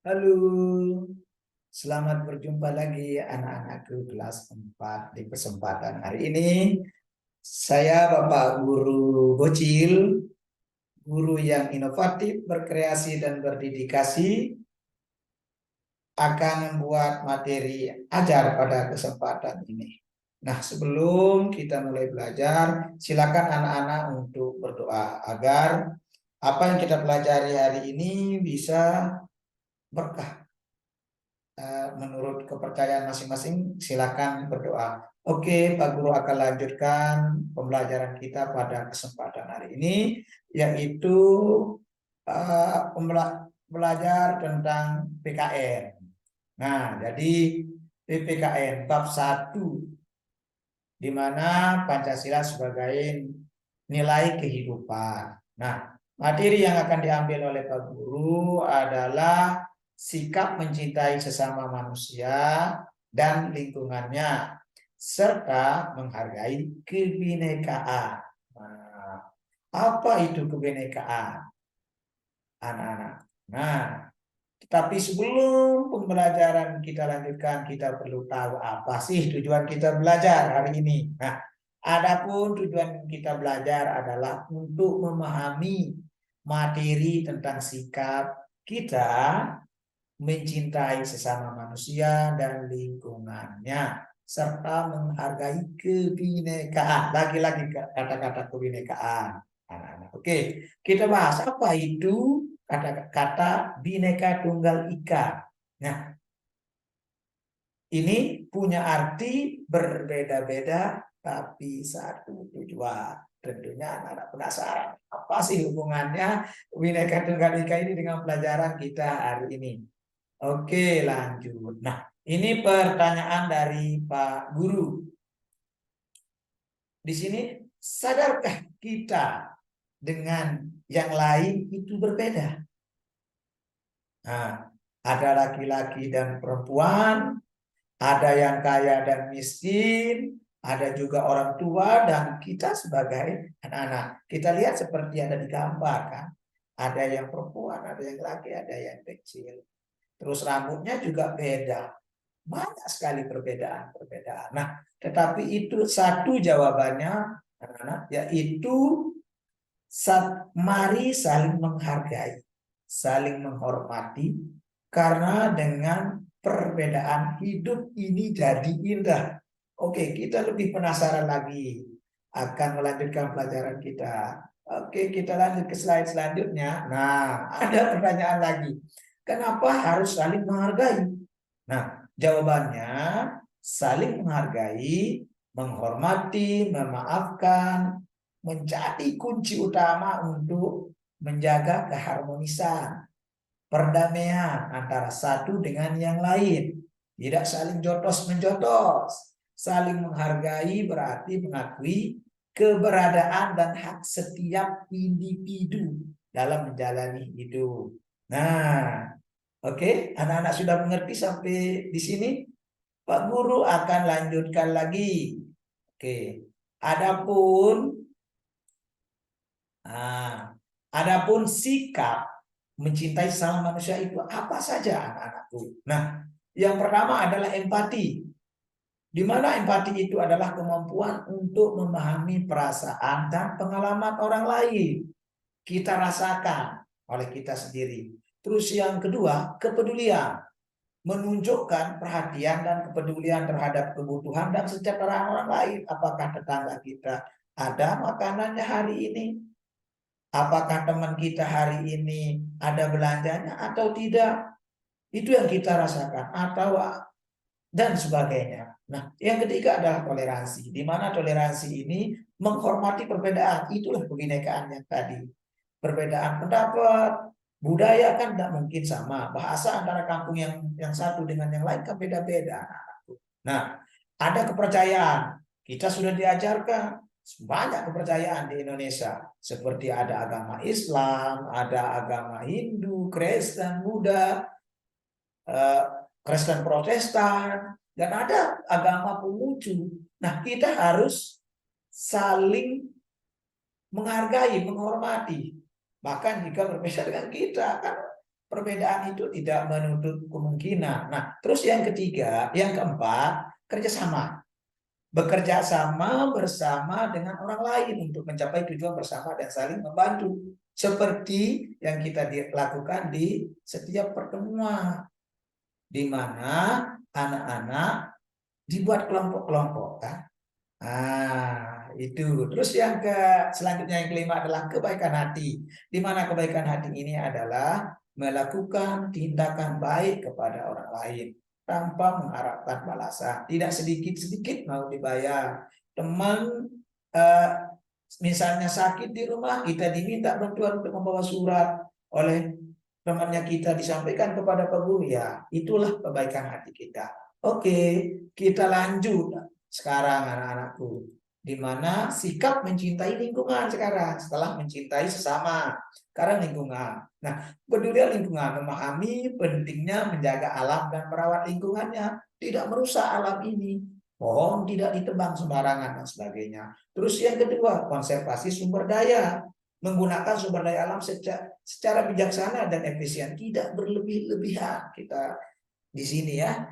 Halo, selamat berjumpa lagi anak-anakku kelas 4 di kesempatan hari ini. Saya Bapak Guru Bocil, guru yang inovatif, berkreasi, dan berdedikasi akan membuat materi ajar pada kesempatan ini. Nah, sebelum kita mulai belajar, silakan anak-anak untuk berdoa agar apa yang kita pelajari hari ini bisa berkah. Menurut kepercayaan masing-masing, silakan berdoa. Oke, Pak Guru akan lanjutkan pembelajaran kita pada kesempatan hari ini, yaitu belajar tentang PKN. Nah, jadi PPKN bab 1, di mana Pancasila sebagai nilai kehidupan. Nah, materi yang akan diambil oleh Pak Guru adalah sikap mencintai sesama manusia dan lingkungannya, serta menghargai kebinekaan. Nah, apa itu kebinekaan, anak-anak? Nah, tapi sebelum pembelajaran kita lanjutkan, kita perlu tahu apa sih tujuan kita belajar hari ini. Nah, adapun tujuan kita belajar adalah untuk memahami materi tentang sikap kita mencintai sesama manusia dan lingkungannya, serta menghargai kebinekaan. Lagi-lagi kata-kata kebinekaan, anak-anak. Oke, kita bahas apa itu kata-kata Bhinneka Tunggal Ika. Nah, ini punya arti berbeda-beda tapi satu tujuan. Tentunya anak-anak penasaran apa sih hubungannya Bhinneka Tunggal Ika ini dengan pelajaran kita hari ini. Oke, lanjut. Nah, ini pertanyaan dari Pak Guru. Di sini, sadarkah kita dengan yang lain itu berbeda? Nah, ada laki-laki dan perempuan, ada yang kaya dan miskin, ada juga orang tua dan kita sebagai anak-anak. Kita lihat seperti ada di gambar kan. Ada yang perempuan, ada yang laki, ada yang kecil. Terus rambutnya juga beda. Banyak sekali perbedaan-perbedaan. Nah, tetapi itu satu jawabannya, anak-anak, yaitu mari saling menghargai, saling menghormati, karena dengan perbedaan hidup ini jadi indah. Oke, kita lebih penasaran lagi akan melanjutkan pelajaran kita. Oke, kita lanjut ke slide selanjutnya. Nah, ada pertanyaan lagi. Kenapa harus saling menghargai? Nah, jawabannya saling menghargai, menghormati, memaafkan, menjadi kunci utama untuk menjaga keharmonisan, perdamaian antara satu dengan yang lain. Tidak saling jotos-menjotos. Saling menghargai berarti mengakui keberadaan dan hak setiap individu dalam menjalani hidup. Nah, oke, anak-anak sudah mengerti sampai di sini? Pak Guru akan lanjutkan lagi. Oke, adapun Nah, adapun sikap mencintai sesama manusia itu apa saja, anak-anakku? Nah, yang pertama adalah empati. Di mana empati itu adalah kemampuan untuk memahami perasaan dan pengalaman orang lain. Kita rasakan oleh kita sendiri. Terus yang kedua, kepedulian. Menunjukkan perhatian dan kepedulian terhadap kebutuhan dan kesejahteraan orang lain. Apakah tetangga kita ada makanannya hari ini? Apakah teman kita hari ini ada belanjanya atau tidak? Itu yang kita rasakan atau dan sebagainya. Nah, yang ketiga adalah toleransi, di mana toleransi ini menghormati perbedaan. Itulah kebinekaan yang tadi. Perbedaan pendapat, budaya kan tidak mungkin sama. Bahasa antara kampung yang satu dengan yang lain kan beda-beda. Nah, ada kepercayaan. Kita sudah diajarkan banyak kepercayaan di Indonesia. Seperti ada agama Islam, ada agama Hindu, Kristen, Buddha, Kristen Protestan, dan ada agama Konghucu. Nah, kita harus saling menghargai, menghormati. Bahkan jika berbeda dengan kita, kan perbedaan itu tidak menutup kemungkinan. Nah, terus yang ketiga, yang keempat, kerjasama. Bekerja sama bersama dengan orang lain untuk mencapai tujuan bersama dan saling membantu. Seperti yang kita lakukan di setiap pertemuan, di mana anak-anak dibuat kelompok-kelompok kan. Itu. Terus yang selanjutnya yang kelima adalah kebaikan hati. Di mana kebaikan hati ini adalah melakukan tindakan baik kepada orang lain tanpa mengharapkan balasan. Tidak sedikit-sedikit mau dibayar. Teman eh, misalnya sakit di rumah, kita diminta bantuan untuk membawa surat oleh temannya, kita disampaikan kepada Pak Guru, ya itulah kebaikan hati kita. Oke, kita lanjut sekarang anak-anakku, di mana sikap mencintai lingkungan sekarang setelah mencintai sesama. Sekarang lingkungan. Nah, peduli lingkungan, memahami pentingnya menjaga alam dan merawat lingkungannya, tidak merusak alam ini. Pohon tidak ditebang sembarangan dan sebagainya. Terus yang kedua, konservasi sumber daya. Menggunakan sumber daya alam secara bijaksana dan efisien, tidak berlebih-lebihan. Kita di sini ya.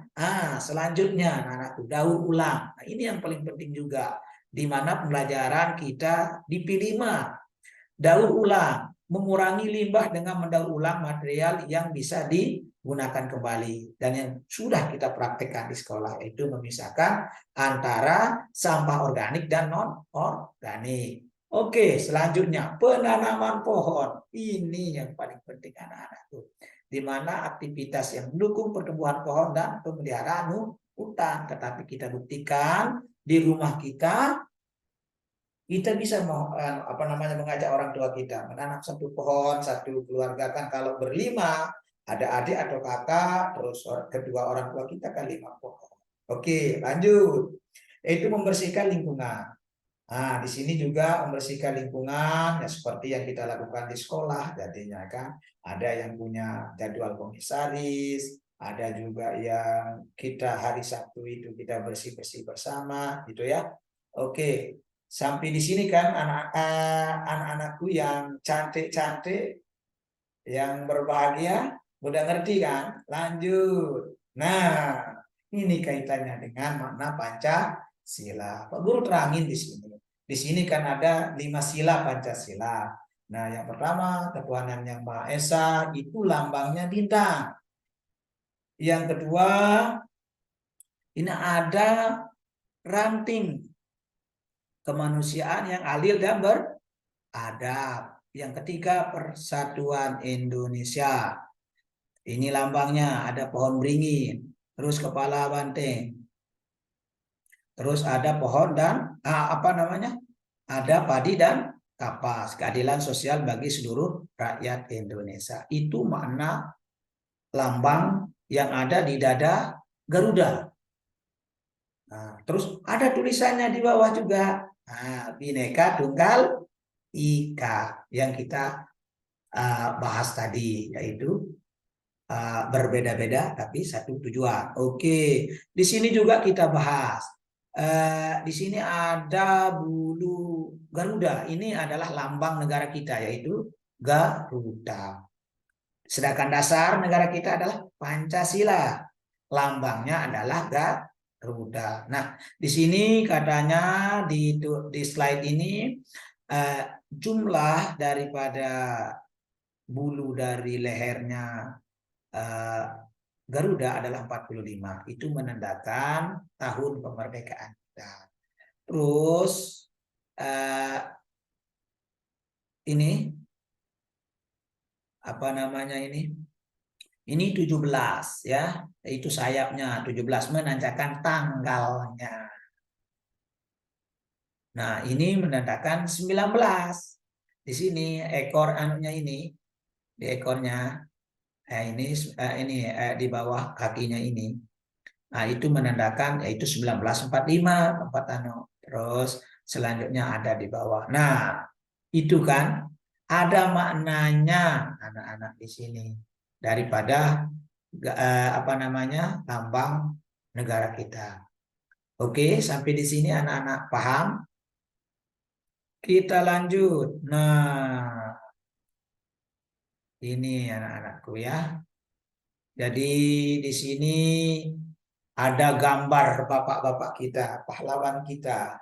Selanjutnya anak-anakku, daur ulang. Nah, ini yang paling penting juga, di mana pembelajaran kita di P5. Daur ulang, mengurangi limbah dengan mendaur ulang material yang bisa digunakan kembali. Dan yang sudah kita praktekkan di sekolah itu memisahkan antara sampah organik dan non-organik. Oke, selanjutnya penanaman pohon. Ini yang paling penting anak-anakku. Di mana aktivitas yang mendukung pertumbuhan pohon dan pemeliharaan hutan. Tetapi kita buktikan di rumah kita bisa mengajak orang tua kita menanam satu pohon, satu keluarga kan kalau berlima, ada adik atau kakak, terus kedua orang tua kita kan 5 pohon. Oke, lanjut. Itu membersihkan lingkungan. Nah, di sini juga membersihkan lingkungan ya seperti yang kita lakukan di sekolah, jadinya kan ada yang punya jadwal komisaris, ada juga yang kita hari Sabtu itu kita bersih-bersih bersama gitu ya. Oke. Sampai di sini kan anak-anakku yang cantik-cantik, yang berbahagia, udah ngerti kan? Lanjut. Nah, ini kaitannya dengan makna Pancasila. Pak Guru terangin di sini. Di sini kan ada 5 sila Pancasila. Nah, yang pertama, ketuhanan yang Maha Esa, itu lambangnya bintang. Yang kedua, ini ada ranting kemanusiaan yang adil dan beradab. Yang ketiga, Persatuan Indonesia. Ini lambangnya, ada pohon beringin, terus kepala banteng. Terus ada pohon dan ada padi dan kapas, keadilan sosial bagi seluruh rakyat Indonesia. Itu makna lambang yang ada di dada Garuda. Nah, terus ada tulisannya di bawah juga. Bhinneka Tunggal Ika yang kita bahas tadi, yaitu berbeda-beda tapi satu tujuan. Oke, di sini juga kita bahas. Di sini ada bulu Garuda. Ini adalah lambang negara kita, yaitu Garuda. Sedangkan dasar negara kita adalah Pancasila. Lambangnya adalah Garuda. Nah, di sini katanya di slide ini jumlah daripada bulu dari lehernya Garuda adalah 45. Itu menandakan tahun kemerdekaan kita. Terus ini apa namanya ini? Ini 17 ya, itu sayapnya 17 menandakan tanggalnya. Nah, ini menandakan 19. Di sini ekor anunya ini, di ekornya ini di bawah kakinya ini. Nah, itu menandakan yaitu 1945 tempat anu. Terus selanjutnya ada di bawah. Nah, itu kan ada maknanya anak-anak di sini daripada lambang negara kita. Oke, sampai di sini anak-anak paham? Kita lanjut. Nah, Ini anak-anakku ya. Jadi di sini ada gambar bapak-bapak kita, pahlawan kita.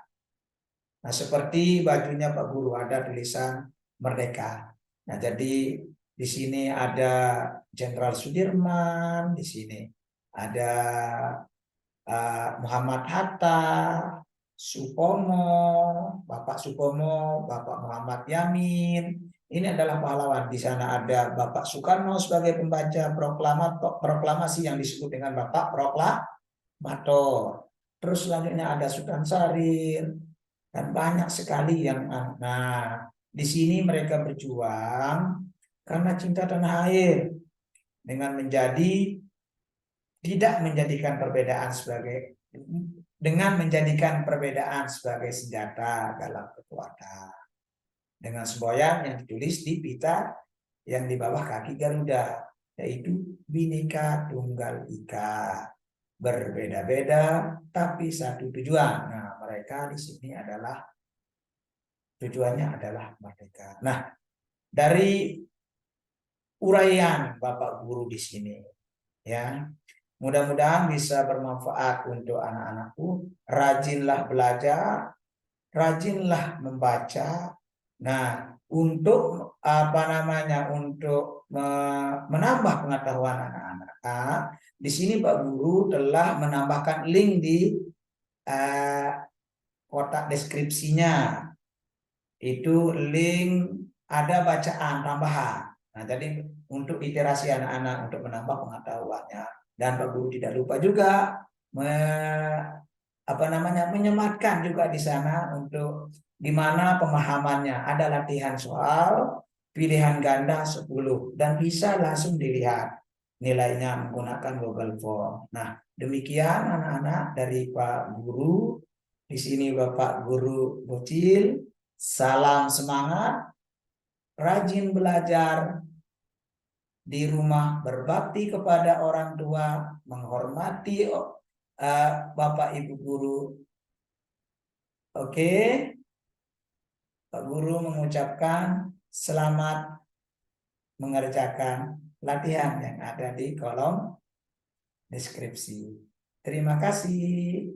Nah, seperti bajunya Pak Guru ada tulisan Merdeka. Nah, jadi di sini ada Jenderal Sudirman, di sini ada Muhammad Hatta, Supomo, Bapak Supomo, Bapak Muhammad Yamin. Ini adalah pahlawan. Di sana ada Bapak Soekarno sebagai pembaca proklamasi yang disebut dengan Bapak Proklamator. Terus selanjutnya ada Sultan Syahrir dan banyak sekali yang di sini mereka berjuang karena cinta tanah air dengan menjadikan perbedaan sebagai senjata dalam kekuatan. Dengan semboyan yang ditulis di pita yang di bawah kaki Garuda, yaitu Bhinneka Tunggal Ika. Berbeda-beda tapi satu tujuan. Nah, mereka di sini adalah tujuannya adalah merdeka. Nah, dari uraian Bapak Guru di sini, ya, mudah-mudahan bisa bermanfaat untuk anak-anakku. Rajinlah belajar, rajinlah membaca. Nah, untuk untuk menambah pengetahuan anak-anak, di sini Pak Guru telah menambahkan link di kotak deskripsinya. Itu link ada bacaan tambahan. Nah, jadi untuk literasi anak-anak untuk menambah pengetahuannya, dan Pak Guru tidak lupa juga menyematkan juga di sana untuk gimana pemahamannya. Ada latihan soal pilihan ganda 10 dan bisa langsung dilihat nilainya menggunakan Google Form. Nah, demikian anak-anak dari Pak Guru. Di sini Bapak Guru Bocil. Salam semangat, rajin belajar di rumah, berbakti kepada orang tua, menghormati Bapak Ibu guru. Oke, Pak Guru mengucapkan selamat mengerjakan latihan yang ada di kolom deskripsi. Terima kasih.